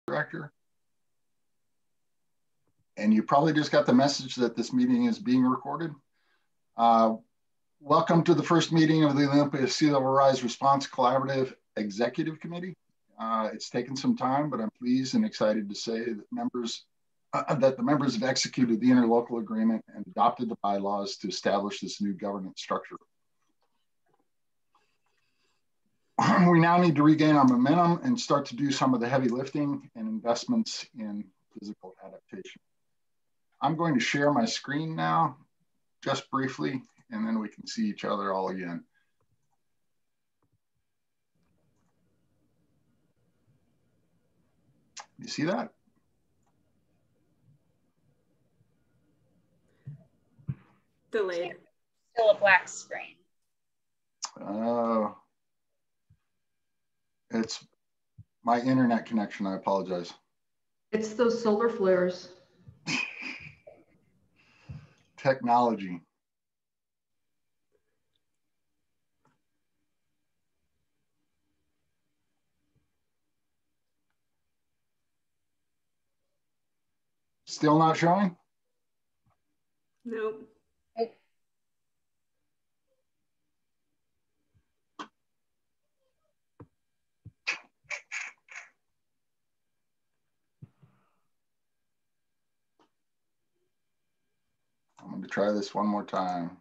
Director. And you probably just got the message that this meeting is being recorded. Welcome to the first meeting of the Olympia Sea Level Rise Response Collaborative Executive Committee. It's taken some time, but I'm pleased and excited to say that the members have executed the interlocal agreement and adopted the bylaws to establish this new governance structure. We now need to regain our momentum and start to do some of the heavy lifting and investments in physical adaptation. I'm going to share my screen now, just briefly, and then we can see each other all again. You see that? Delayed. Still a black screen. Oh. It's my internet connection, I apologize. It's those solar flares. Technology. Still not showing? Nope. I'm going to try this one more time.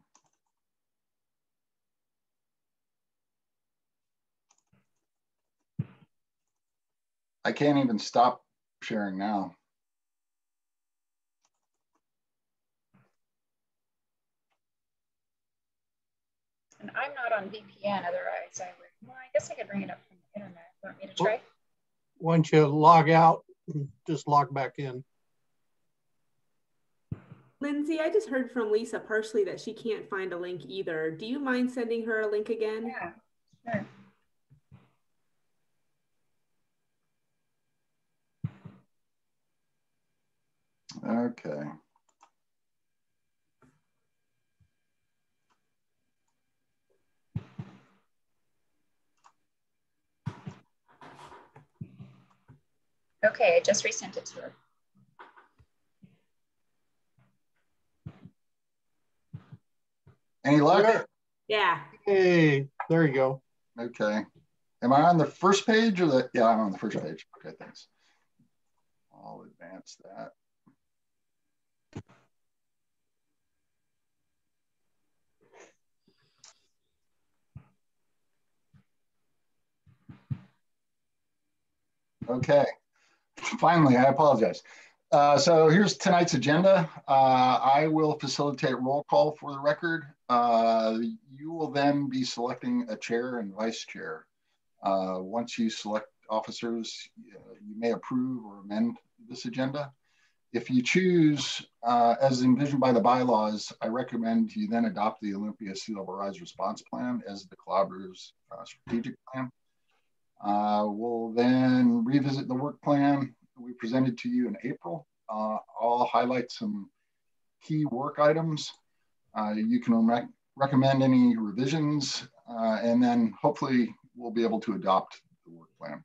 I can't even stop sharing now. And I'm not on VPN, otherwise I would, well, I guess I could bring it up from the internet. Want me to try? Why don't you log out and just log back in? Lindsay, I just heard from Lisa partially that she can't find a link either. Do you mind sending her a link again? Yeah, sure. Okay. Okay, I just resent it to her. Any luck? Yeah. Hey, there you go. Okay. Am I on the first page or the? Yeah, I'm on the first page. Okay, thanks. I'll advance that. Okay. Finally, I apologize. So here's tonight's agenda. I will facilitate roll call for the record. You will then be selecting a chair and vice chair. Once you select officers, you may approve or amend this agenda. If you choose, as envisioned by the bylaws, I recommend you then adopt the Olympia Sea Level Rise Response Plan as the collaborative's strategic plan. We'll then revisit the work plan we presented to you in April. I'll highlight some key work items. You can recommend any revisions, and then hopefully we'll be able to adopt the work plan.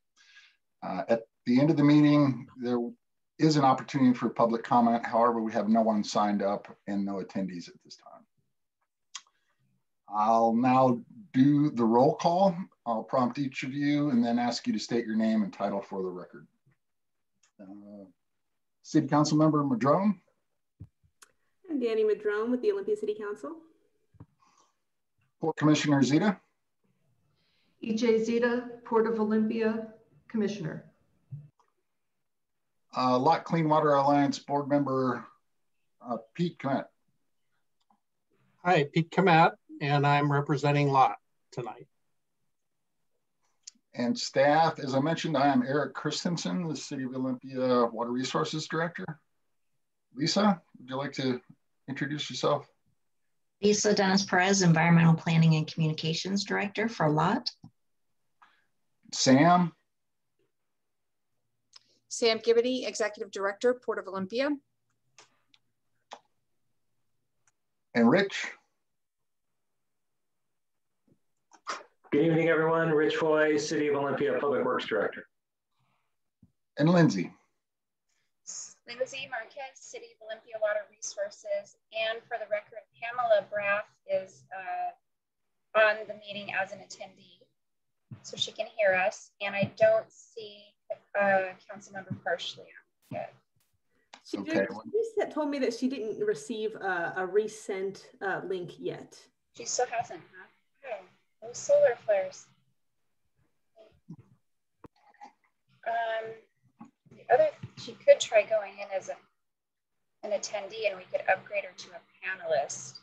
At the end of the meeting, there is an opportunity for public comment. However, we have no one signed up and no attendees at this time. I'll now do the roll call. I'll prompt each of you and then ask you to state your name and title for the record. City Council Member Madrone. I'm Danny Madrone with the Olympia City Council. Port Commissioner Zeta. EJ Zeta, Port of Olympia Commissioner. Lot Clean Water Alliance Board Member Pete Kmet. Hi, Pete Kmet, and I'm representing Lot tonight. And staff, as I mentioned, I am Eric Christensen, the City of Olympia Water Resources Director. Lisa, would you like to introduce yourself? Lisa Dennis Perez, Environmental Planning and Communications Director for Lot. Sam. Sam Gibbity, Executive Director, Port of Olympia. And Rich. Good evening, everyone. Rich Foy, City of Olympia Public Works Director. And Lindsay. Lindsay Marquez, City of Olympia Water Resources. And for the record, Pamela Braff is on the meeting as an attendee, so she can hear us. And I don't see Councilmember Parsley yet. She Okay. told me that she didn't receive a resent link yet. She still hasn't, huh? Oh, those solar flares. The other, she could try going in as an attendee, and we could upgrade her to a panelist.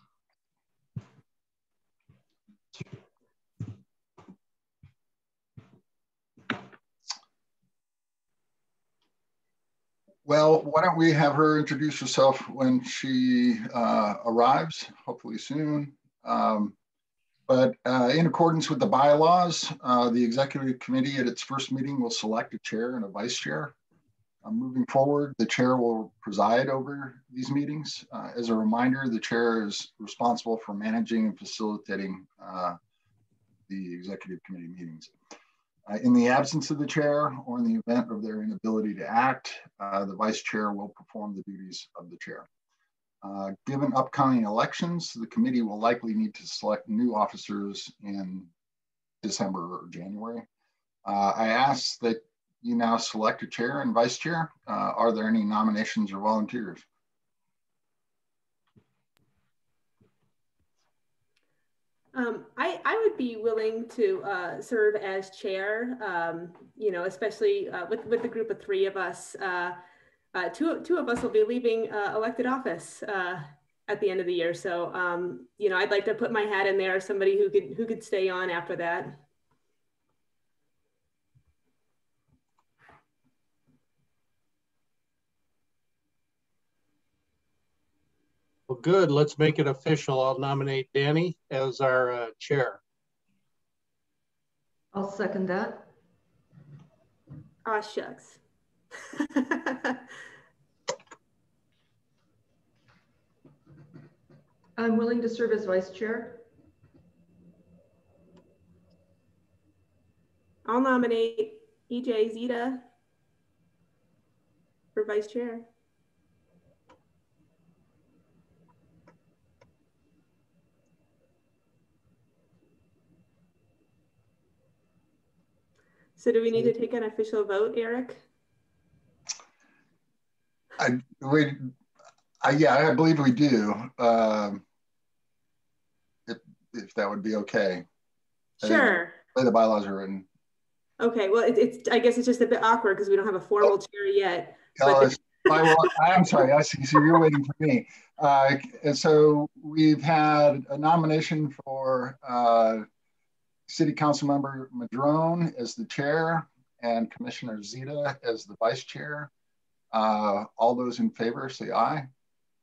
Well, why don't we have her introduce herself when she arrives, hopefully soon. But in accordance with the bylaws, the executive committee at its first meeting will select a chair and a vice chair. Moving forward, the chair will preside over these meetings. As a reminder, the chair is responsible for managing and facilitating the executive committee meetings. In the absence of the chair, or in the event of their inability to act, the vice chair will perform the duties of the chair. Given upcoming elections, the committee will likely need to select new officers in December or January. I ask that you now select a chair and vice chair. Are there any nominations or volunteers? I would be willing to serve as chair, you know, especially with the group of three of us. Two of us will be leaving elected office at the end of the year. So, you know, I'd like to put my hat in there as somebody who could stay on after that. Well, good. Let's make it official. I'll nominate Danny as our chair. I'll second that. Aw, shucks. I'm willing to serve as vice chair. I'll nominate EJ Zeta for vice chair. So do we need to take an official vote, Eric? Yeah, I believe we do. If that would be okay. Sure. The way the bylaws are written. Okay, well, I guess it's just a bit awkward because we don't have a formal chair yet. I'm sorry, I see. So you're waiting for me. And so we've had a nomination for City Council Member Madrone as the chair and Commissioner Zeta as the vice chair. All those in favor say aye.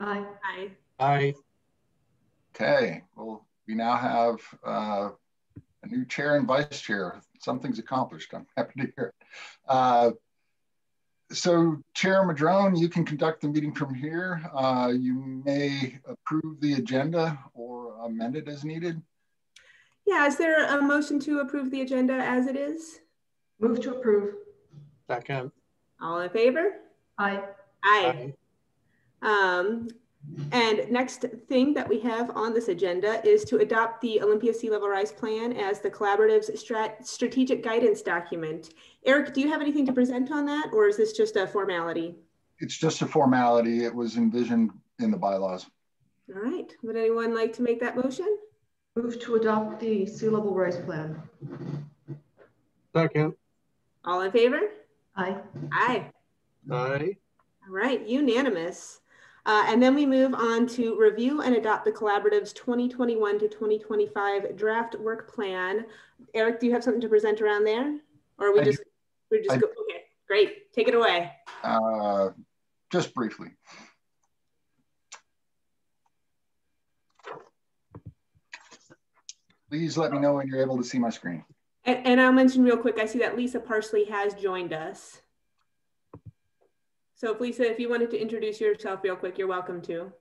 Aye. Aye. Aye. Okay, well, we now have a new chair and vice chair. Something's accomplished. I'm happy to hear it. So Chair Madrone, you can conduct the meeting from here. You may approve the agenda or amend it as needed. Yeah, is there a motion to approve the agenda as it is? Move to approve. Second. All in favor? Aye. Aye. And next thing that we have on this agenda is to adopt the Olympia Sea Level Rise Plan as the collaborative's strategic guidance document. Eric, do you have anything to present on that, or is this just a formality? It's just a formality. It was envisioned in the bylaws. All right. Would anyone like to make that motion? Move to adopt the Sea Level Rise Plan. Second. All in favor? Aye. Aye. Aye. All right, unanimous. And then we move on to review and adopt the collaborative's 2021 to 2025 draft work plan. Eric, do you have something to present around there? Or we're just go, okay, great, take it away. Just briefly. Please let me know when you're able to see my screen. And I'll mention real quick, I see that Lisa Parsley has joined us. So if Lisa, if you wanted to introduce yourself real quick, you're welcome to.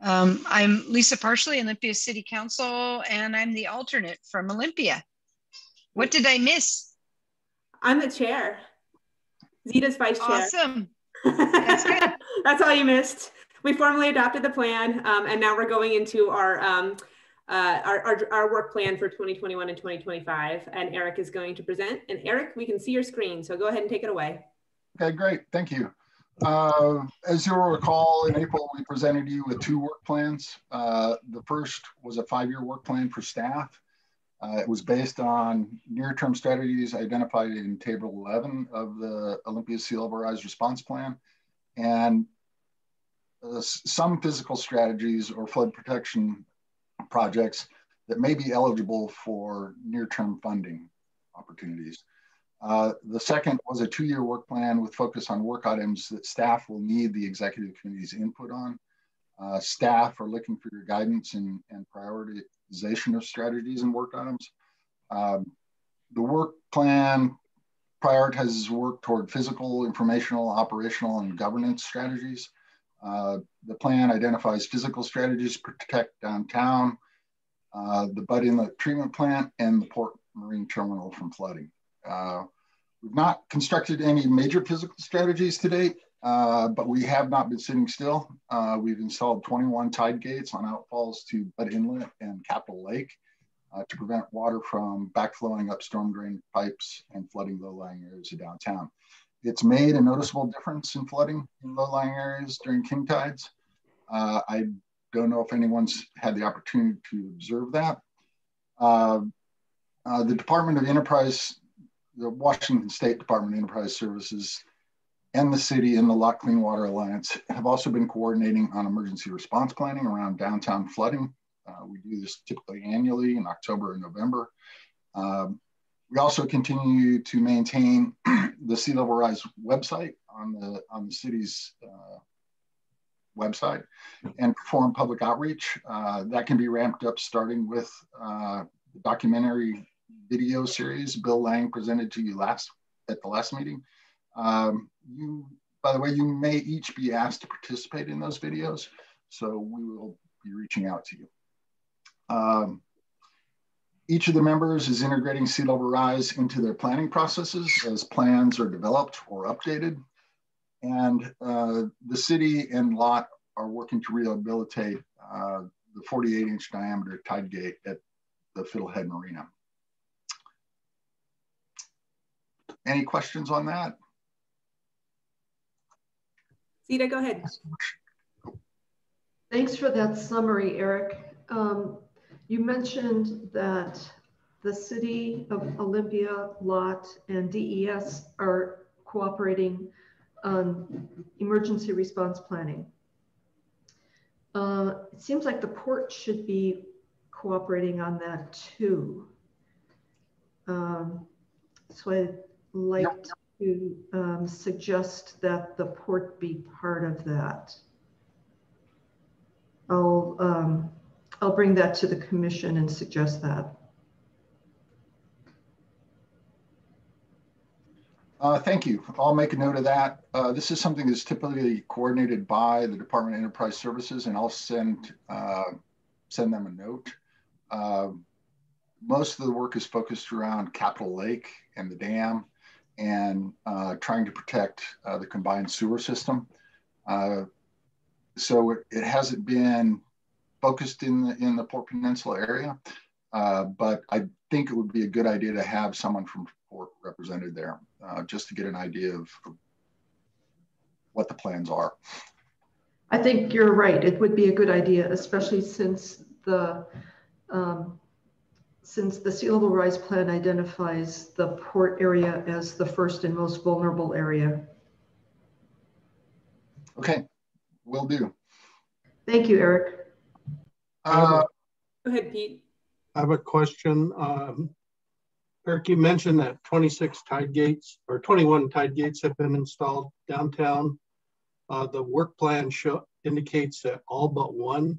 I'm Lisa Parsley, Olympia City Council, and I'm the alternate from Olympia. What did I miss? I'm the chair. Zita's vice chair. Awesome. That's good. That's all you missed. We formally adopted the plan, and now we're going into our work plan for 2021 and 2025. And Eric is going to present. And Eric, we can see your screen, so go ahead and take it away. Okay, great. Thank you. As you'll recall, in April, we presented you with 2 work plans. The first was a 5-year work plan for staff. It was based on near-term strategies identified in Table 11 of the Olympia Sea Level Rise Response Plan, and some physical strategies or flood protection projects that may be eligible for near-term funding opportunities. The second was a 2-year work plan with focus on work items that staff will need the executive committee's input on. Staff are looking for your guidance and prioritization of strategies and work items. The work plan prioritizes work toward physical, informational, operational, and governance strategies. The plan identifies physical strategies to protect downtown, the Bud Inlet treatment plant, and the Port Marine Terminal from flooding. We've not constructed any major physical strategies to date, but we have not been sitting still. We've installed 21 tide gates on outfalls to Bud Inlet and Capitol Lake to prevent water from backflowing up storm drain pipes and flooding low-lying areas of downtown. It's made a noticeable difference in flooding in low-lying areas during king tides. I don't know if anyone's had the opportunity to observe that. The Department of Enterprise, the Washington State Department of Enterprise Services, and the city and the Lot Clean Water Alliance have also been coordinating on emergency response planning around downtown flooding. We do this typically annually in October and November. We also continue to maintain the Sea Level Rise website on the city's website and perform public outreach. That can be ramped up starting with the documentary video series Bill Lang presented to you at the last meeting. By the way, you may each be asked to participate in those videos, so we will be reaching out to you. Each of the members is integrating Sea Level Rise into their planning processes as plans are developed or updated. And the city and Lot are working to rehabilitate the 48-inch diameter tide gate at the Fiddlehead Marina. Any questions on that? Zita, go ahead. Thanks for that summary, Eric. You mentioned that the city of Olympia, Lot, and DES are cooperating on emergency response planning. It seems like the port should be cooperating on that too. So I'd like to suggest that the port be part of that. I'll bring that to the commission and suggest that. Thank you. I'll make a note of that. This is something that's typically coordinated by the Department of Enterprise Services, and I'll send them a note. Most of the work is focused around Capitol Lake and the dam and trying to protect the combined sewer system. So it hasn't been focused in the Port Peninsula area, but I think it would be a good idea to have someone from Port represented there, just to get an idea of what the plans are. I think you're right. It would be a good idea, especially since the Sea Level Rise Plan identifies the port area as the first and most vulnerable area. Okay, will do. Thank you, Eric. Go ahead, Pete. I have a question. Eric, you mentioned that 26 tide gates or 21 tide gates have been installed downtown. The work plan indicates that all but one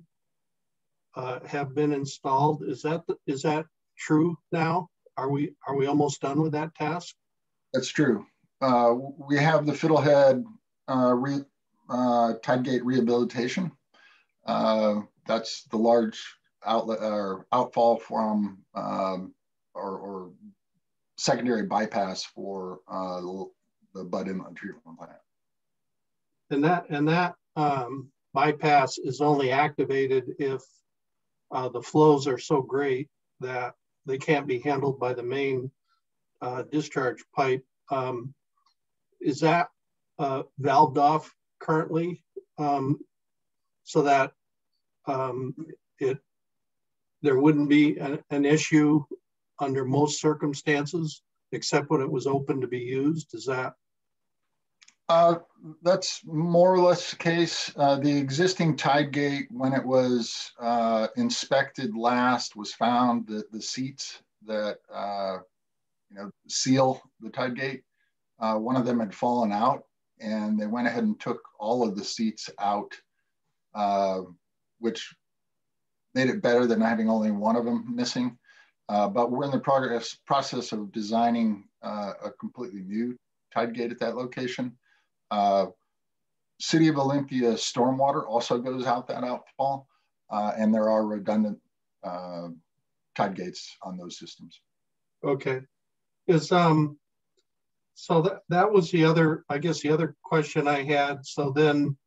have been installed. Is that true now? Are we almost done with that task? That's true. We have the Fiddlehead tide gate rehabilitation. That's the large outlet or outfall from or secondary bypass for Bud Inlet treatment plant. And that bypass is only activated if the flows are so great that they can't be handled by the main discharge pipe. Is that valved off currently so that there wouldn't be an issue under most circumstances, except when it was open to be used? Is that? That's more or less the case. The existing tide gate, when it was inspected last, was found that the seats that seal the tide gate, one of them had fallen out, and they went ahead and took all of the seats out, which made it better than having only one of them missing. But we're in the process of designing a completely new tide gate at that location. City of Olympia stormwater also goes out that outfall, and there are redundant tide gates on those systems. Okay. So that was the other, I guess, the other question I had. So then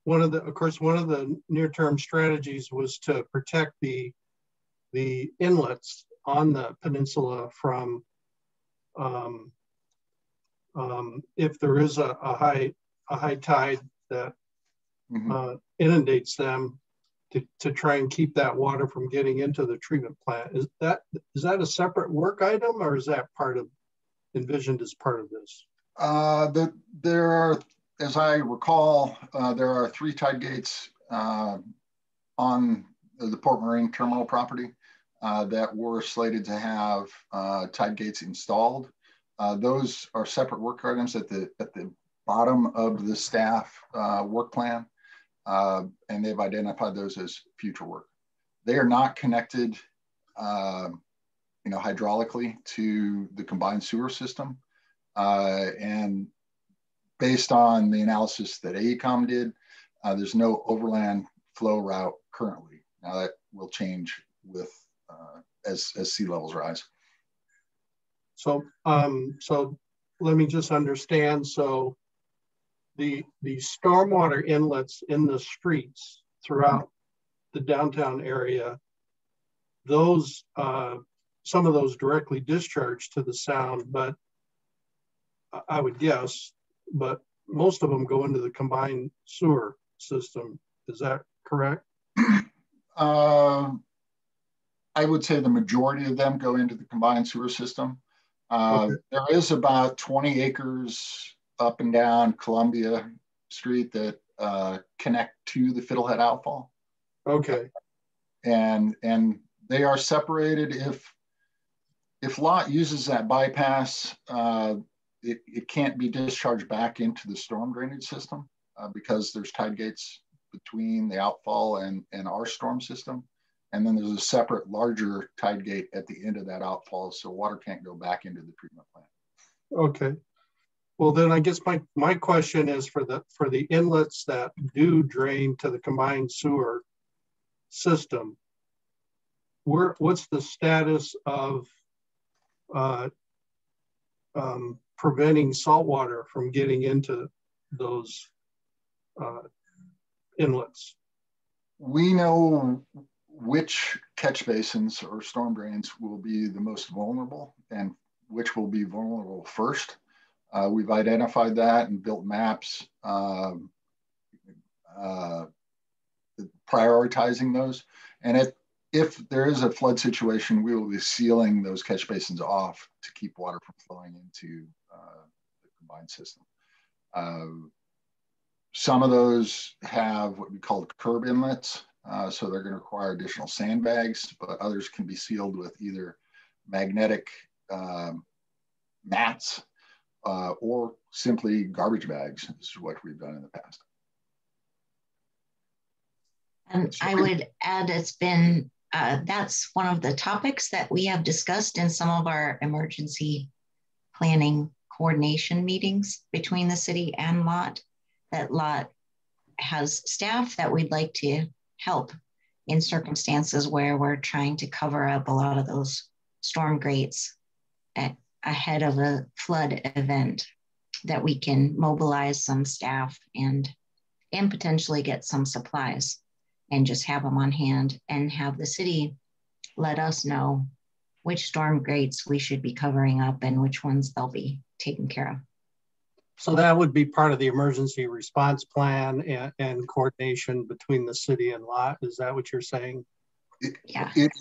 one of the near-term strategies was to protect the inlets on the peninsula from if there is a high tide that inundates them, to try and keep that water from getting into the treatment plant. Is that a separate work item, or is that envisioned as part of this? There are, as I recall, there are 3 tide gates on the Port Marine terminal property that were slated to have tide gates installed. Those are separate work items at the bottom of the staff work plan, and they've identified those as future work. They are not connected hydraulically to the combined sewer system. And based on the analysis that AECOM did, there's no overland flow route currently. Now that will change with as sea levels rise. So let me just understand. So the stormwater inlets in the streets throughout the downtown area, those some of those directly discharge to the sound, but I would guess, but most of them go into the combined sewer system. Is that correct? I would say the majority of them go into the combined sewer system. Okay. There is about 20 acres up and down Columbia Street that connect to the Fiddlehead outfall. Okay. And they are separated. If lot uses that bypass, it can't be discharged back into the storm drainage system because there's tide gates between the outfall and our storm system. And then there's a separate larger tide gate at the end of that outfall, so water can't go back into the treatment plant. Okay. Well, then I guess my question is for the inlets that do drain to the combined sewer system, what's the status of preventing saltwater from getting into those inlets? We know which catch basins or storm drains will be the most vulnerable and which will be vulnerable first. We've identified that and built maps prioritizing those. And if there is a flood situation, we will be sealing those catch basins off to keep water from flowing into the combined system. Some of those have what we call curb inlets, so they're going to require additional sandbags, but others can be sealed with either magnetic mats or simply garbage bags. This is what we've done in the past. And I would add, it's been, that's one of the topics that we have discussed in some of our emergency planning coordination meetings between the city and LOT, that LOT has staff that we'd like to help in circumstances where we're trying to cover up a lot of those storm grates ahead of a flood event. that we can mobilize some staff and potentially get some supplies and just have them on hand and have the city let us know which storm gates we should be covering up and which ones they'll be taken care of. So that would be part of the emergency response plan and coordination between the city and lot. Is that what you're saying? Yeah. It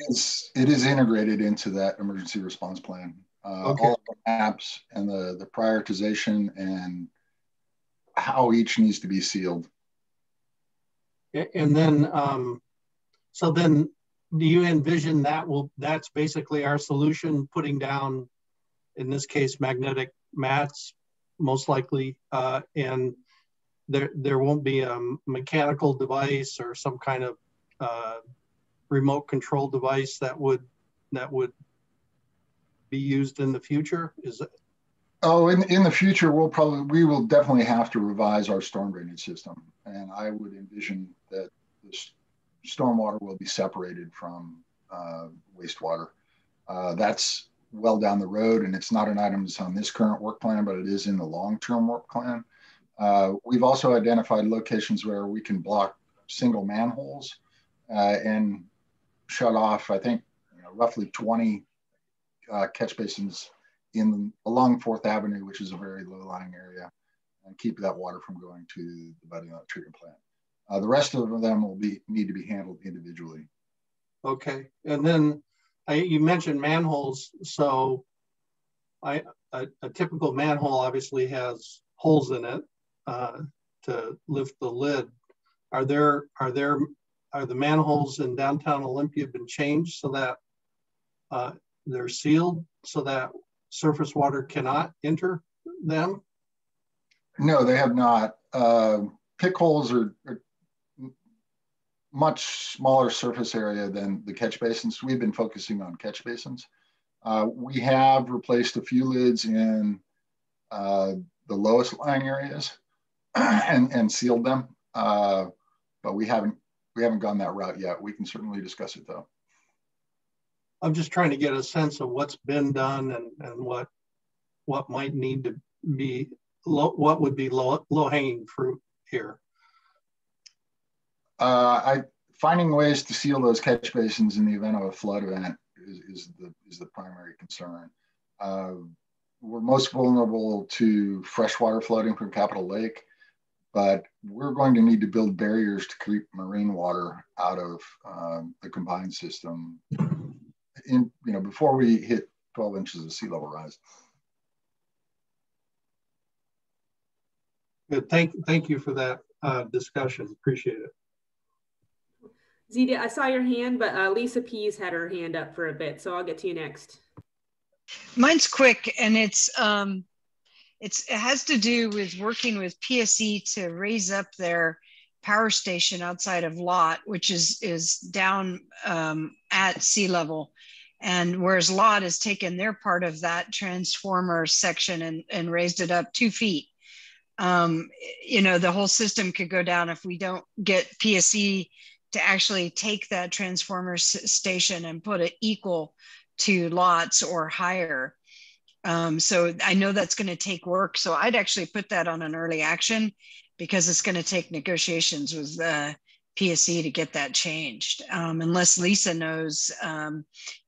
is integrated into that emergency response plan. Okay. All of the maps and the prioritization and how each needs to be sealed. And then, so then do you envision that's basically our solution, putting down, in this case, magnetic mats, most likely, and there won't be a mechanical device or some kind of remote control device that would be used in the future? Is it? Oh, in the future, we will definitely have to revise our storm drainage system, and I would envision that the stormwater will be separated from wastewater. That's well down the road, and it's not an item that's on this current work plan, but it is in the long-term work plan. We've also identified locations where we can block single manholes and shut off, I think, roughly 20 catch basins along 4th Avenue, which is a very low-lying area, and keep that water from going to the Budding treatment plant. The rest of them will need to be handled individually. Okay, and then you mentioned manholes. So a typical manhole obviously has holes in it to lift the lid. Are the manholes in downtown Olympia been changed so that they're sealed so that surface water cannot enter them? No, they have not. Pick holes are much smaller surface area than the catch basins. We've been focusing on catch basins. We have replaced a few lids in the lowest lying areas and sealed them, but we haven't gone that route yet. We can certainly discuss it though. I'm just trying to get a sense of what's been done and what might need to be what would be low hanging fruit here. Finding ways to seal those catch basins in the event of a flood event is the primary concern. We're most vulnerable to freshwater flooding from Capitol Lake, but we're going to need to build barriers to keep marine water out of the combined system before we hit 12 inches of sea level rise. Good. Thank you for that discussion. Appreciate it. Zita, I saw your hand, but Lisa Pease had her hand up for a bit, so I'll get to you next. Mine's quick, and it has to do with working with PSE to raise up their power station outside of Lot, which is down at sea level. And whereas Lot has taken their part of that transformer section and raised it up 2 feet. The whole system could go down if we don't get PSE to actually take that transformer station and put it equal to Lot's or higher. So I know that's going to take work. So I'd actually put that on an early action because it's going to take negotiations with PSE to get that changed. Unless Lisa knows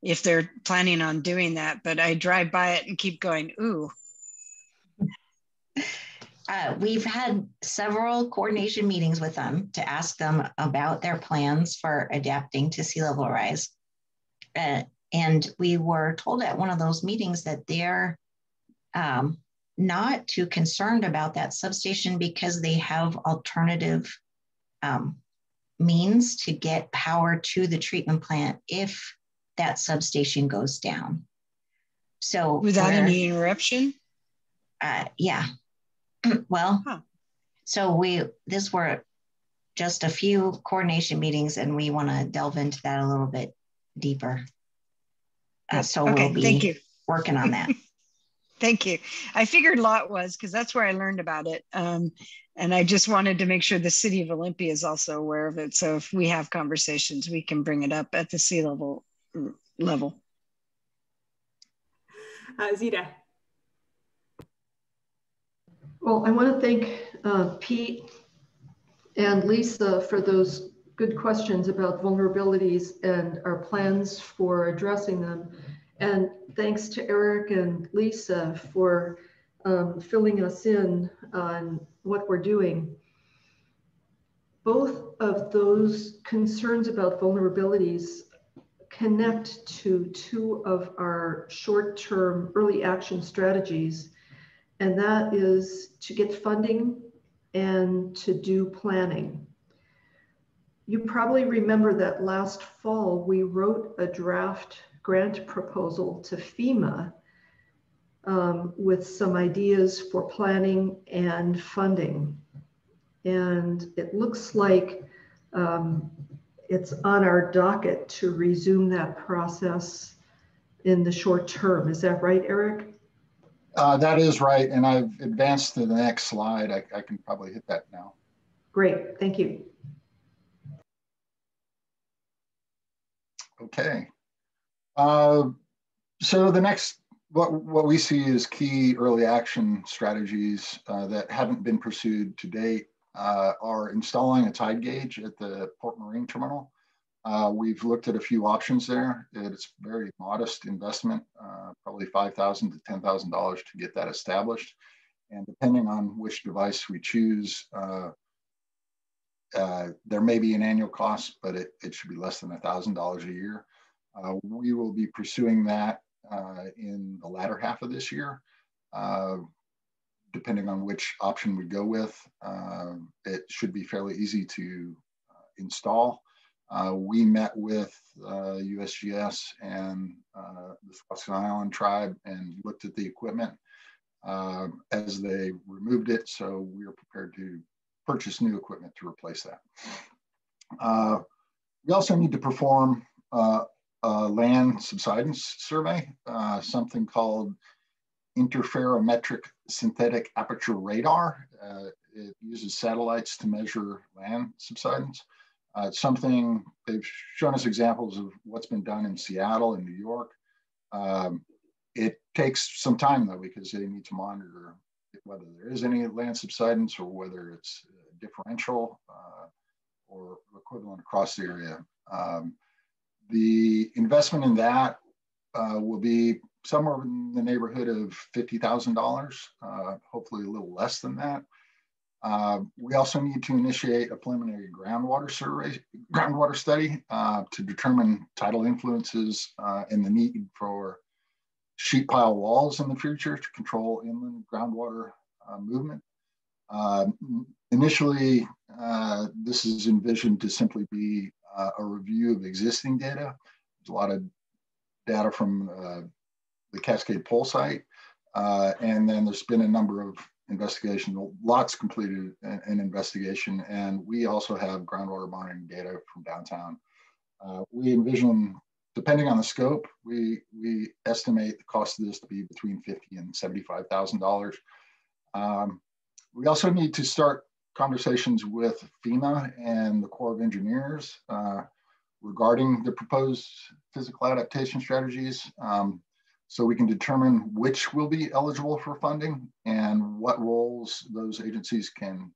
if they're planning on doing that, but I drive by it and keep going, ooh. We've had several coordination meetings with them to ask them about their plans for adapting to sea level rise. And we were told at one of those meetings that they're not too concerned about that substation because they have alternative means to get power to the treatment plant if that substation goes down. So without any interruption? Yeah. Well, so this were just a few coordination meetings and we want to delve into that a little bit deeper. So okay, we'll be thank you. Working on that. Thank you. I figured Lot was, because that's where I learned about it. And I just wanted to make sure the city of Olympia is also aware of it. So if we have conversations, we can bring it up at the sea level. Zita. Well, I want to thank Pete and Lisa for those good questions about vulnerabilities and our plans for addressing them. And thanks to Eric and Lisa for filling us in on what we're doing. Both of those concerns about vulnerabilities connect to two of our short-term early action strategies, and that is to get funding and to do planning. You probably remember that last fall, we wrote a draft grant proposal to FEMA with some ideas for planning and funding. And it looks like it's on our docket to resume that process in the short term. Is that right, Eric? That is right. And I've advanced to the next slide. I can probably hit that now. Great, thank you. Okay. So the next, what we see as key early action strategies that haven't been pursued to date are installing a tide gauge at the Port Marine Terminal. We've looked at a few options there. It's very modest investment, probably $5,000 to $10,000 to get that established. And depending on which device we choose, there may be an annual cost, but it should be less than $1,000 a year. We will be pursuing that in the latter half of this year. Depending on which option we go with, it should be fairly easy to install. We met with USGS and the Squaxin Island tribe and looked at the equipment as they removed it. So we are prepared to purchase new equipment to replace that. We also need to perform a land subsidence survey, something called interferometric synthetic aperture radar. It uses satellites to measure land subsidence. It's something they've shown us examples of what's been done in Seattle and New York. It takes some time though, because they need to monitor whether there is any land subsidence or whether it's differential or equivalent across the area. The investment in that will be somewhere in the neighborhood of $50,000, hopefully a little less than that. We also need to initiate a preliminary groundwater study to determine tidal influences and the need for sheet pile walls in the future to control inland groundwater movement. Initially, this is envisioned to simply be a review of existing data. There's a lot of data from the Cascade Pole site. And then there's been a number of investigations, lots completed an investigation. And we also have groundwater monitoring data from downtown. We envision, depending on the scope, we estimate the cost of this to be between $50,000 and $75,000. We also need to start conversations with FEMA and the Corps of Engineers regarding the proposed physical adaptation strategies, so we can determine which will be eligible for funding and what roles those agencies can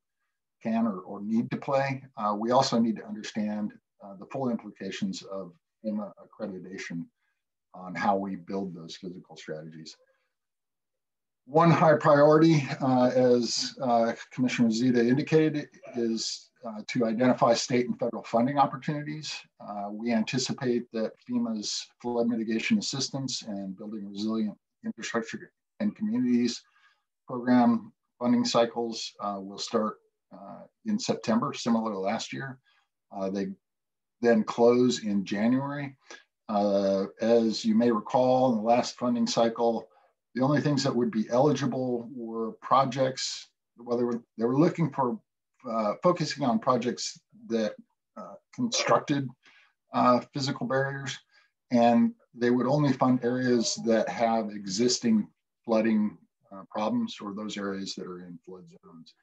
or need to play. We also need to understand the full implications of FEMA accreditation on how we build those physical strategies. One high priority, as Commissioner Zita indicated, is to identify state and federal funding opportunities. We anticipate that FEMA's flood mitigation assistance and building resilient infrastructure and communities program funding cycles will start in September, similar to last year. They then close in January. As you may recall, in the last funding cycle, the only things that would be eligible were projects, whether they were looking for focusing on projects that constructed physical barriers, and they would only fund areas that have existing flooding problems or those areas that are in flood zones.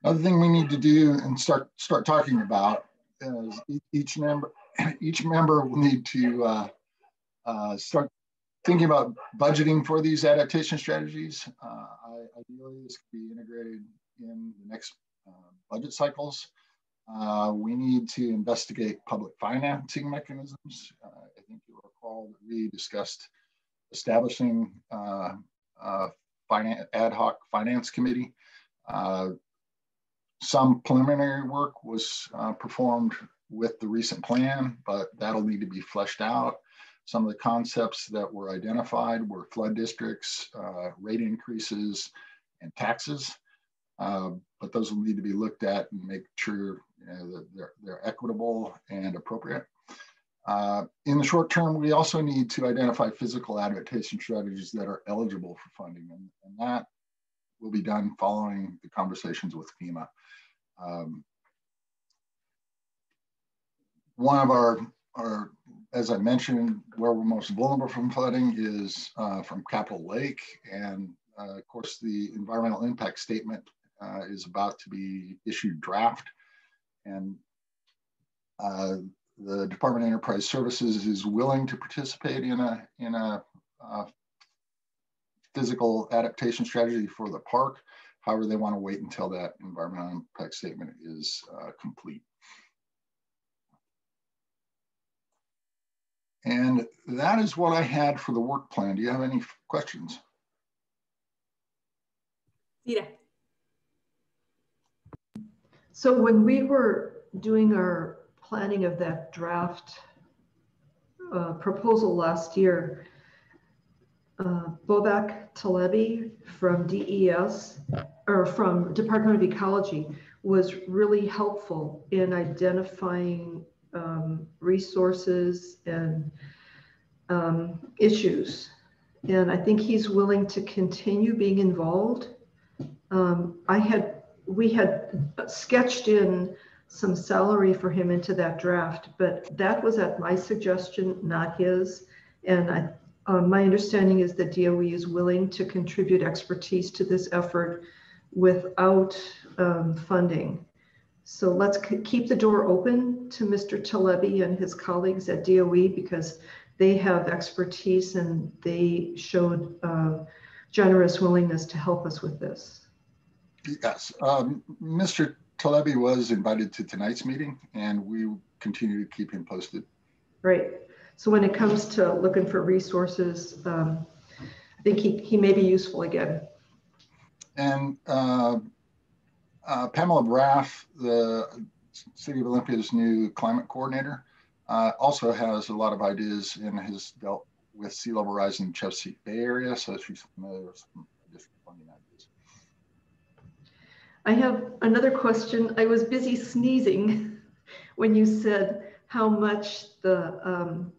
Another thing we need to do and start talking about is each member will need to start thinking about budgeting for these adaptation strategies. Ideally, this could be integrated in the next budget cycles. We need to investigate public financing mechanisms. I think you'll recall that we discussed establishing ad hoc finance committee. Some preliminary work was performed with the recent plan, but that'll need to be fleshed out. Some of the concepts that were identified were flood districts, rate increases, and taxes. But those will need to be looked at and make sure that they're equitable and appropriate. In the short term, we also need to identify physical adaptation strategies that are eligible for funding, and that will be done following the conversations with FEMA. One of our, as I mentioned, where we're most vulnerable from flooding is from Capitol Lake. And of course, the environmental impact statement is about to be issued draft. And the Department of Enterprise Services is willing to participate in a physical adaptation strategy for the park. However, they want to wait until that environmental impact statement is complete. And that is what I had for the work plan. Do you have any questions? Yeah. So when we were doing our planning of that draft proposal last year, Bobak Talebi from DES, or from Department of Ecology, was really helpful in identifying resources and issues. And I think he's willing to continue being involved. We had sketched in some salary for him into that draft, but that was at my suggestion, not his. And my understanding is that DOE is willing to contribute expertise to this effort without funding. So let's keep the door open to Mr. Talebi and his colleagues at DOE, because they have expertise and they showed generous willingness to help us with this. Yes, Mr. Talebi was invited to tonight's meeting, and we continue to keep him posted. Right. So when it comes to looking for resources, I think he may be useful again. And Pamela Braff, the City of Olympia's new climate coordinator, also has a lot of ideas and has dealt with sea level rise in the Chesapeake Bay area, so she's familiar with some additional funding ideas. I have another question. I was busy sneezing when you said how much the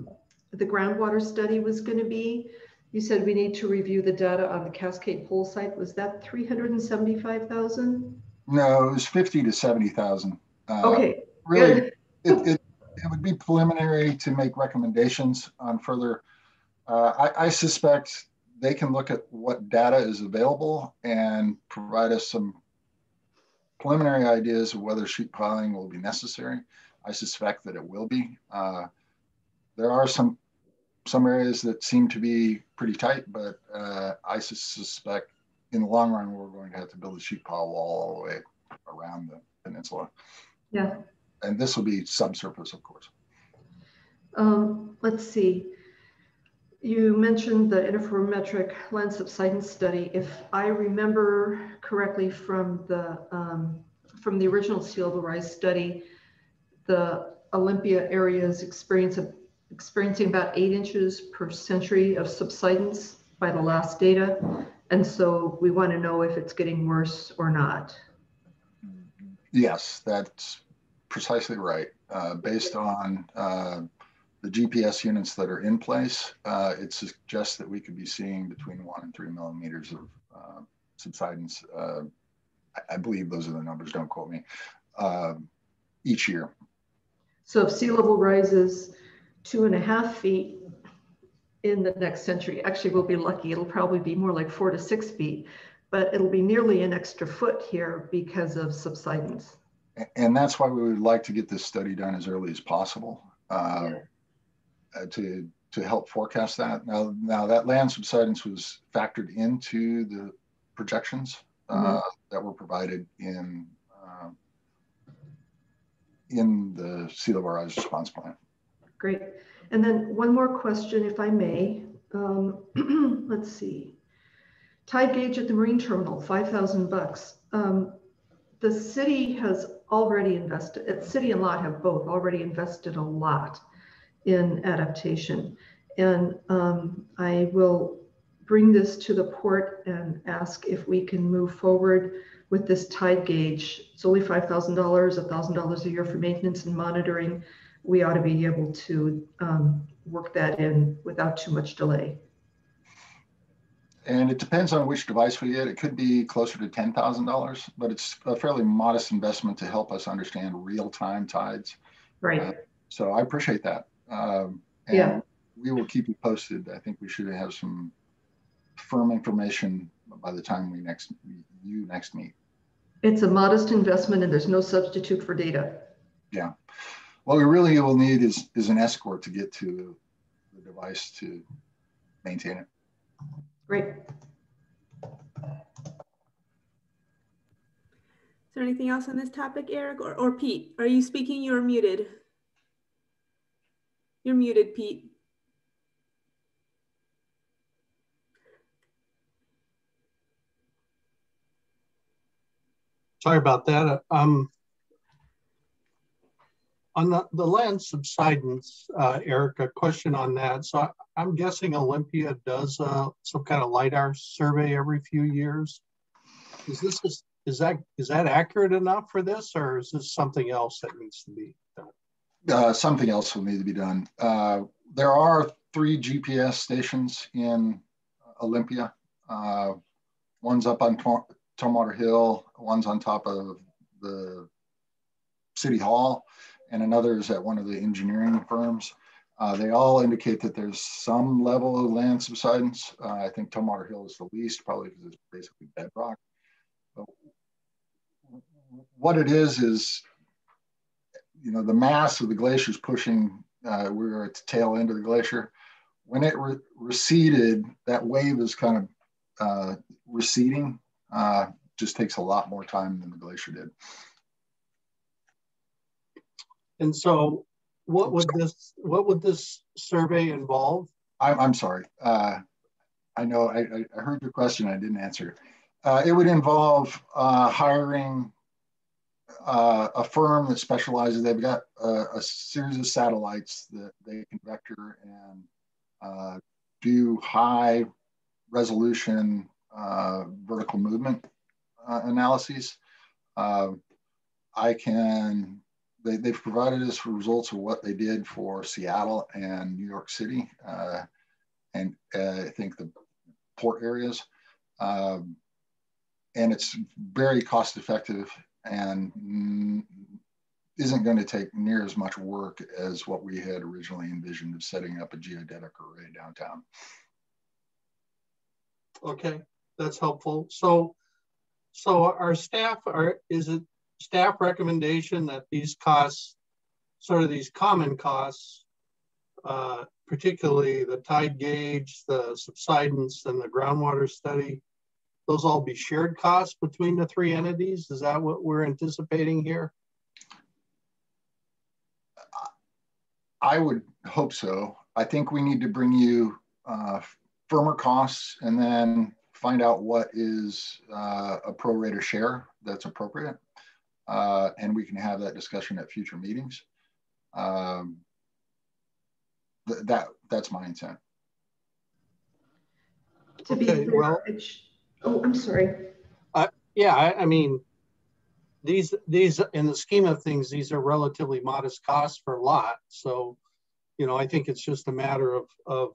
groundwater study was going to be. You said we need to review the data on the Cascade Pool site. Was that 375,000? No, it was 50 to 70,000. Okay, really, it would be preliminary to make recommendations on further. I suspect they can look at what data is available and provide us some preliminary ideas of whether sheet piling will be necessary. I suspect that it will be. There are some areas that seem to be pretty tight, but I suspect in the long run, we're going to have to build a sheet pile wall all the way around the peninsula. Yeah. And this will be subsurface, of course. Let's see. You mentioned the interferometric land subsidence study. If I remember correctly from the original sea level rise study, the Olympia area is experiencing about 8 inches per century of subsidence by the last data. And so we want to know if it's getting worse or not. Yes, that's precisely right. Based on the GPS units that are in place, it suggests that we could be seeing between 1 and 3 millimeters of subsidence. I believe those are the numbers, don't quote me, each year. So if sea level rises 2.5 feet in the next century, actually we'll be lucky, it'll probably be more like 4 to 6 feet, but it'll be nearly an extra foot here because of subsidence. And that's why we would like to get this study done as early as possible, to help forecast that. Now that land subsidence was factored into the projections that were provided in the sea level rise response plan. Great. And then one more question, if I may. Let's see. Tide gauge at the marine terminal, $5,000. The city has already invested, city and lot have both already invested a lot in adaptation. And I will bring this to the port and ask if we can move forward with this tide gauge. It's only $5,000, $1,000 a year for maintenance and monitoring. We ought to be able to work that in without too much delay. And it depends on which device we get. It could be closer to $10,000, but it's a fairly modest investment to help us understand real-time tides. Right. So I appreciate that. And we will keep you posted. I think we should have some firm information by the time we next meet. It's a modest investment and there's no substitute for data. Yeah. What we really will need is an escort to get to the device to maintain it. Great. Is there anything else on this topic, Eric or Pete? Are you speaking? You're muted. You're muted, Pete. Sorry about that. On the land subsidence, Eric, a question on that. So I'm guessing Olympia does some kind of LiDAR survey every few years. Is that accurate enough for this, or is this something else that needs to be done? Something else will need to be done. There are 3 GPS stations in Olympia. One's up on Tumwater Hill, one's on top of the City Hall, and another is at one of the engineering firms. They all indicate that there's some level of land subsidence. I think Tumwater Hill is the least, probably because it's basically bedrock. But what it is, you know, the mass of the glacier is pushing, we're at the tail end of the glacier. When it receded, that wave is kind of receding. Just takes a lot more time than the glacier did. And so what would this survey involve? I'm sorry. I know I heard your question. I didn't answer. It would involve hiring a firm that specializes. They've got a series of satellites that they can vector and do high resolution vertical movement analyses. They've provided us with results of what they did for Seattle and New York City, and I think the port areas. And it's very cost effective and isn't going to take near as much work as what we had originally envisioned of setting up a geodetic array downtown. Okay, that's helpful. So our staff, is it staff recommendation that these costs, sort of these common costs, particularly the tide gauge, the subsidence, and the groundwater study, those all be shared costs between the 3 entities? Is that what we're anticipating here? I would hope so. I think we need to bring you firmer costs and then find out what is a pro rata share that's appropriate. And we can have that discussion at future meetings. That's my intent. To be clear, well, oh, I'm sorry. Yeah, I mean, these in the scheme of things, these are relatively modest costs per lot. So, you know, I think it's just a matter of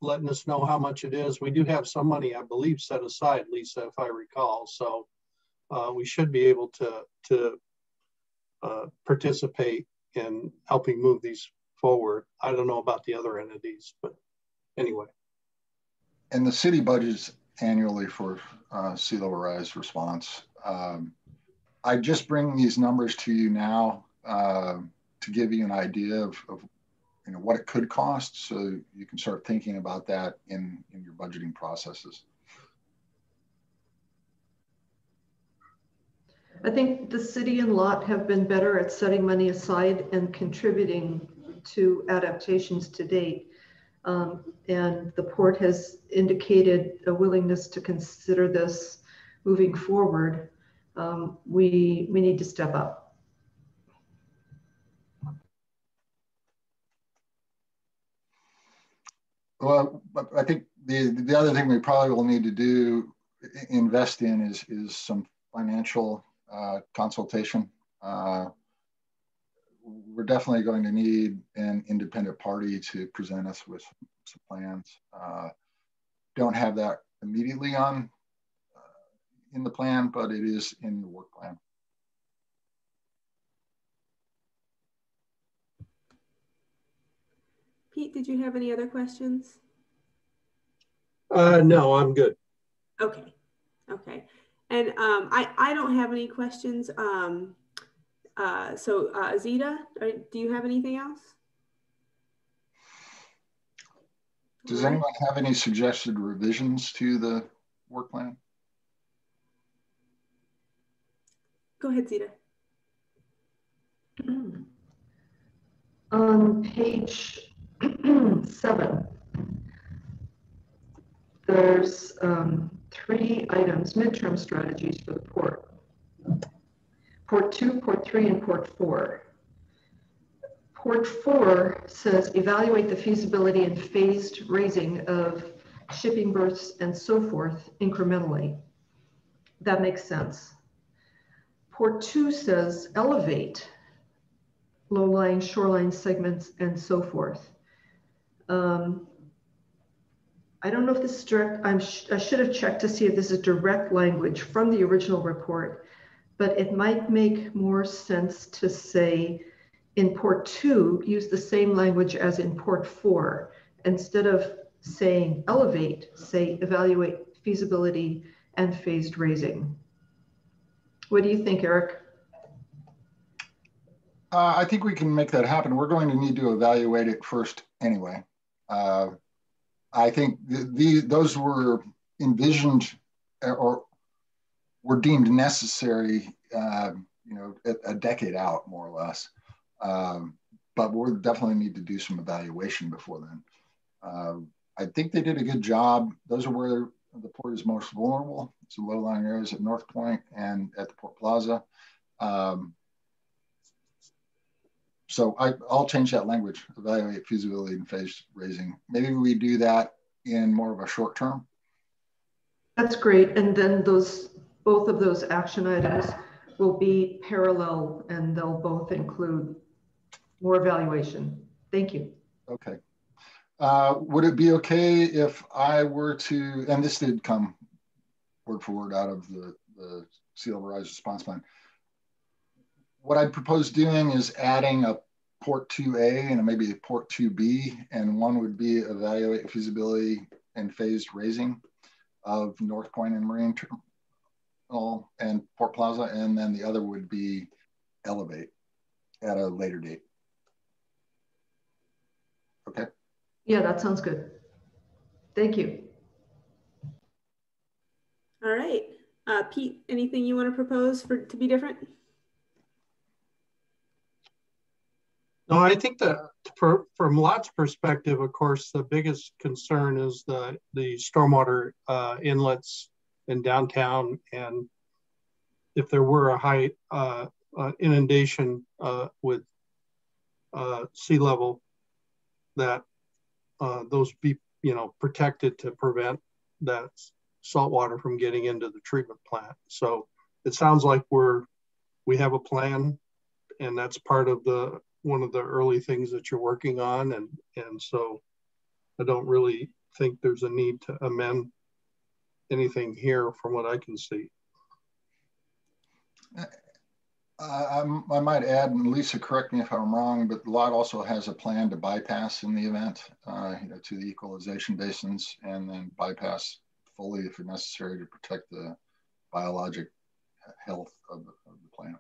letting us know how much it is. We do have some money, I believe, set aside, Lisa, if I recall. So we should be able to participate in helping move these forward. I don't know about the other entities, but anyway. And the city budgets annually for sea level rise response. I just bring these numbers to you now to give you an idea of what it could cost, so you can start thinking about that in your budgeting processes. I think the city and lot have been better at setting money aside and contributing to adaptations to date. And the port has indicated a willingness to consider this moving forward. We need to step up. Well, I think the other thing we probably will need to invest in is some financial consultation. We're definitely going to need an independent party to present us with some plans. Don't have that immediately on in the plan, but it is in the work plan. Pete, did you have any other questions? No, I'm good. Okay. Okay. And I don't have any questions. Zita, do you have anything else? Does anyone have any suggested revisions to the work plan? Go ahead, Zita. On page 7, there's 3 items, midterm strategies for the port. Port 2, Port 3, and Port 4. Port 4 says evaluate the feasibility and phased raising of shipping berths and so forth incrementally. That makes sense. Port 2 says elevate low-lying shoreline segments and so forth. I don't know if this is direct. I should have checked to see if this is direct language from the original report, but it might make more sense to say in Port 2, use the same language as in Port 4. Instead of saying elevate, say evaluate feasibility and phased raising. What do you think, Eric? I think we can make that happen. We're going to need to evaluate it first anyway. I think those were envisioned or were deemed necessary, a decade out, more or less. But we'll definitely need to do some evaluation before then. I think they did a good job. Those are where the port is most vulnerable. It's the low-lying areas at North Point and at the Port Plaza. So I'll change that language, evaluate feasibility and phased raising. Maybe we do that in more of a short term. That's great. And then both of those action items will be parallel and they'll both include more evaluation. Thank you. Okay. Would it be okay if I were to, and this did come word for word out of the Sea Level Rise Response Plan. What I'd propose doing is adding a Port 2A and maybe a Port 2B, and one would be evaluate feasibility and phased raising of North Point and Marine Terminal and Port Plaza, and then the other would be elevate at a later date. Okay. Yeah, that sounds good. Thank you. All right. Pete, anything you want to propose to be different? No, I think that from Lott's perspective, of course, the biggest concern is the stormwater inlets in downtown, and if there were a high inundation with sea level, that those be protected to prevent that salt water from getting into the treatment plant. So it sounds like we have a plan, and that's part of one of the early things that you're working on, and so I don't really think there's a need to amend anything here from what I can see. I might add, and Lisa, correct me if I'm wrong, but Lott also has a plan to bypass in the event to the equalization basins, and then bypass fully if necessary to protect the biologic health of the plant.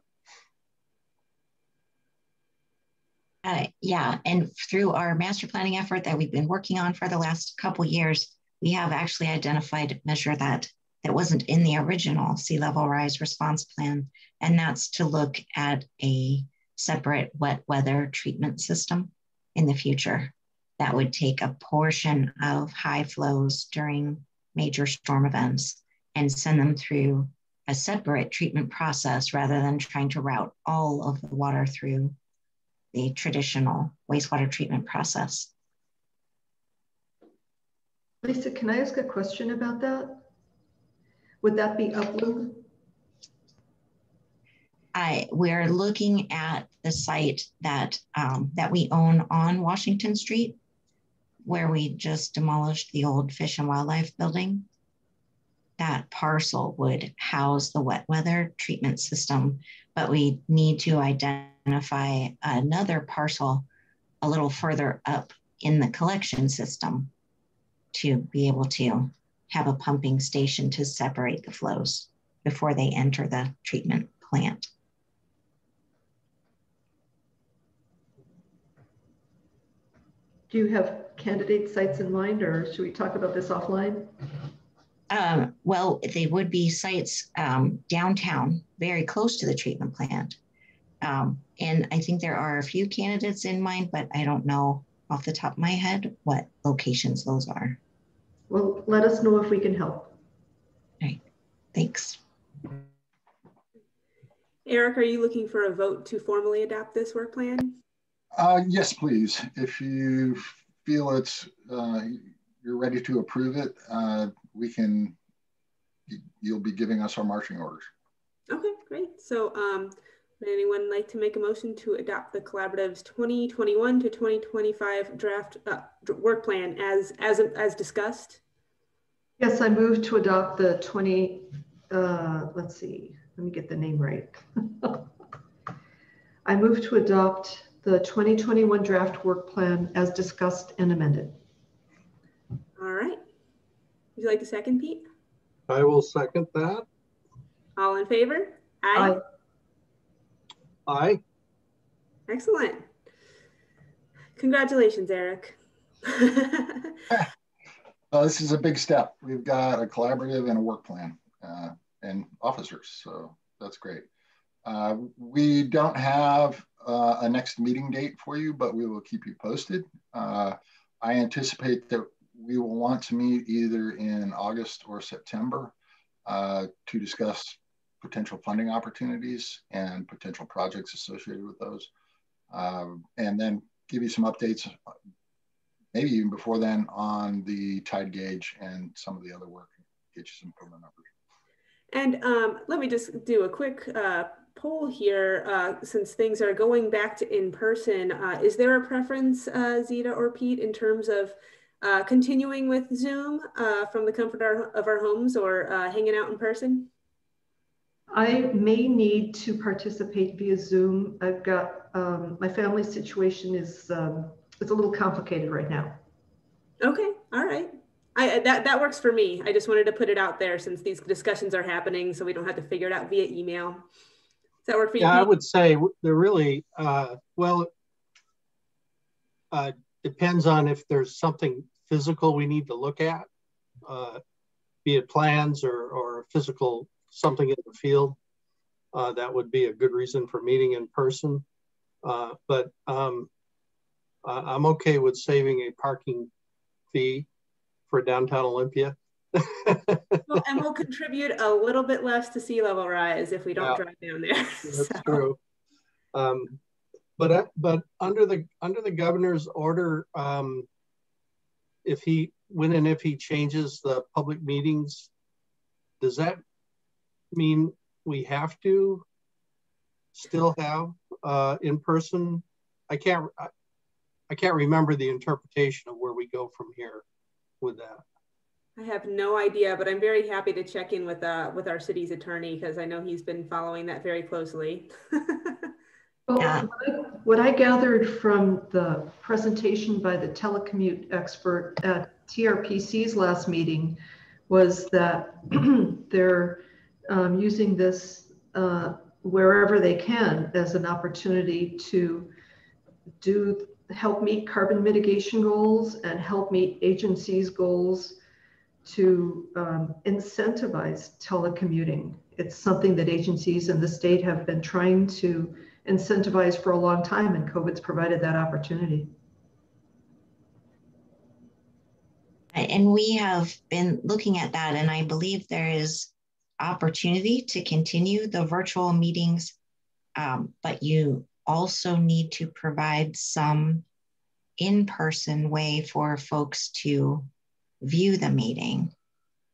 Yeah, and through our master planning effort that we've been working on for the last couple years, we have actually identified a measure that wasn't in the original sea level rise response plan, and that's to look at a separate wet weather treatment system in the future that would take a portion of high flows during major storm events and send them through a separate treatment process rather than trying to route all of the water through the traditional wastewater treatment process. Lisa, can I ask a question about that? Would that be upland? We're looking at the site that we own on Washington Street, where we just demolished the old Fish and Wildlife building. That parcel would house the wet weather treatment system, but we need to identify another parcel a little further up in the collection system to be able to have a pumping station to separate the flows before they enter the treatment plant. Do you have candidate sites in mind, or should we talk about this offline? Well, they would be sites downtown, very close to the treatment plant. And I think there are a few candidates in mind, but I don't know off the top of my head what locations those are. Well, let us know if we can help. All right, thanks. Eric, are you looking for a vote to formally adopt this work plan? Yes, please. If you feel it's you're ready to approve it, you'll be giving us our marching orders. Okay, great. So would anyone like to make a motion to adopt the collaborative's 2021 to 2025 draft work plan as discussed? Yes, I move to adopt the let's see, let me get the name right. I move to adopt the 2021 draft work plan as discussed and amended. All right. Would you like to second, Pete? I will second that. All in favor? Aye. Aye. Excellent. Congratulations, Eric. This is a big step. We've got a collaborative and a work plan and officers, so that's great. We don't have a next meeting date for you, but we will keep you posted. I anticipate that we will want to meet either in August or September to discuss potential funding opportunities and potential projects associated with those. And then give you some updates, maybe even before then, on the tide gauge and some of the other work, get you some program numbers. And let me just do a quick poll here. Since things are going back to in-person, is there a preference, Zita or Pete, in terms of continuing with Zoom from the comfort of our homes or hanging out in person? I may need to participate via Zoom. I've got, my family situation is, it's a little complicated right now. Okay, all right. That works for me. I just wanted to put it out there since these discussions are happening so we don't have to figure it out via email. Does that work for you? Yeah, Pete? I would say they're really, depends on if there's something physical we need to look at, be it plans or physical, something in the field. That would be a good reason for meeting in person. But I'm okay with saving a parking fee for downtown Olympia. And we'll contribute a little bit less to sea level rise if we don't drive down there. That's true. But under the governor's order, if he changes the public meetings, does that mean we have to still have in person? I can't remember the interpretation of where we go from here with that. I have no idea, but I'm very happy to check in with our city's attorney because I know he's been following that very closely. Well, what I gathered from the presentation by the telecommute expert at TRPC's last meeting was that they're using this wherever they can as an opportunity to help meet carbon mitigation goals and help meet agencies' goals to incentivize telecommuting. It's something that agencies in the state have been trying to incentivize for a long time, and COVID's provided that opportunity. And we have been looking at that, and I believe there is opportunity to continue the virtual meetings, but you also need to provide some in-person way for folks to view the meeting.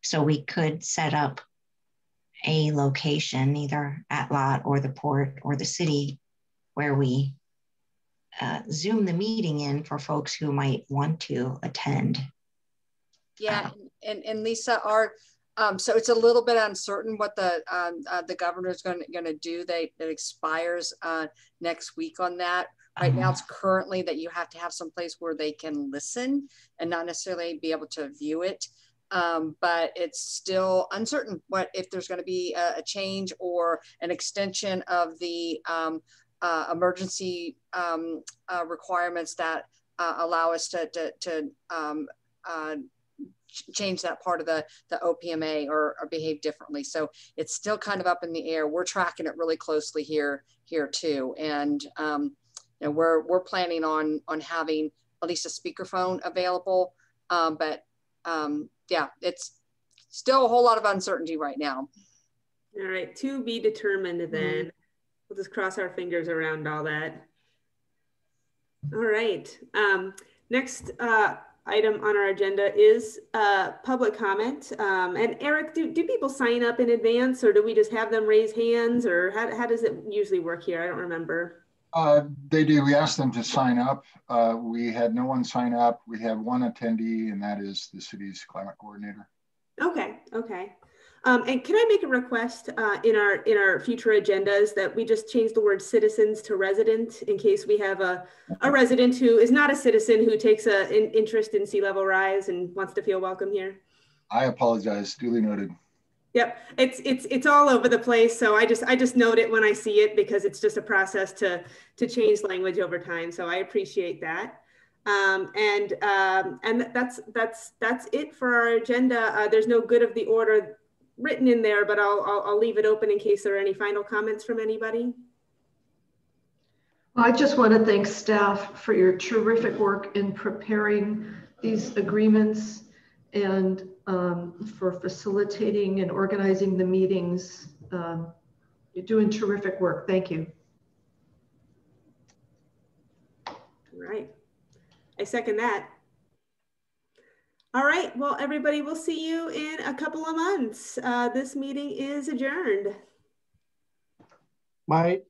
So we could set up a location either at lot or the port or the city where we Zoom the meeting in for folks who might want to attend. Yeah, and Lisa, so it's a little bit uncertain what the governor is going to do. That expires next week on that. Right now, it's currently that you have to have some place where they can listen and not necessarily be able to view it. But it's still uncertain if there's going to be a change or an extension of the emergency requirements that allow us to change that part of the OPMA or behave differently. So it's still kind of up in the air. We're tracking it really closely here too, and you know, we're planning on having at least a speakerphone available, but yeah, it's still a whole lot of uncertainty right now. All right, to be determined then. We'll just cross our fingers around all that. All right, next item on our agenda is public comment. And Eric, do people sign up in advance, or do we just have them raise hands, or how does it usually work here? I don't remember. They do. We asked them to sign up. We had no one sign up. We have one attendee, and that is the city's climate coordinator. Okay. And can I make a request in our future agendas that we just change the word citizens to resident, in case we have a resident who is not a citizen who takes an interest in sea level rise and wants to feel welcome here? I apologize. Duly noted. Yep, it's all over the place. So I just note it when I see it, because it's just a process to change language over time. So I appreciate that. And that's it for our agenda. There's no good of the order written in there, but I'll leave it open in case there are any final comments from anybody. I just want to thank staff for your terrific work in preparing these agreements and for facilitating and organizing the meetings. You're doing terrific work. Thank you. All right. I second that. All right. Well, everybody, we'll see you in a couple of months. This meeting is adjourned. My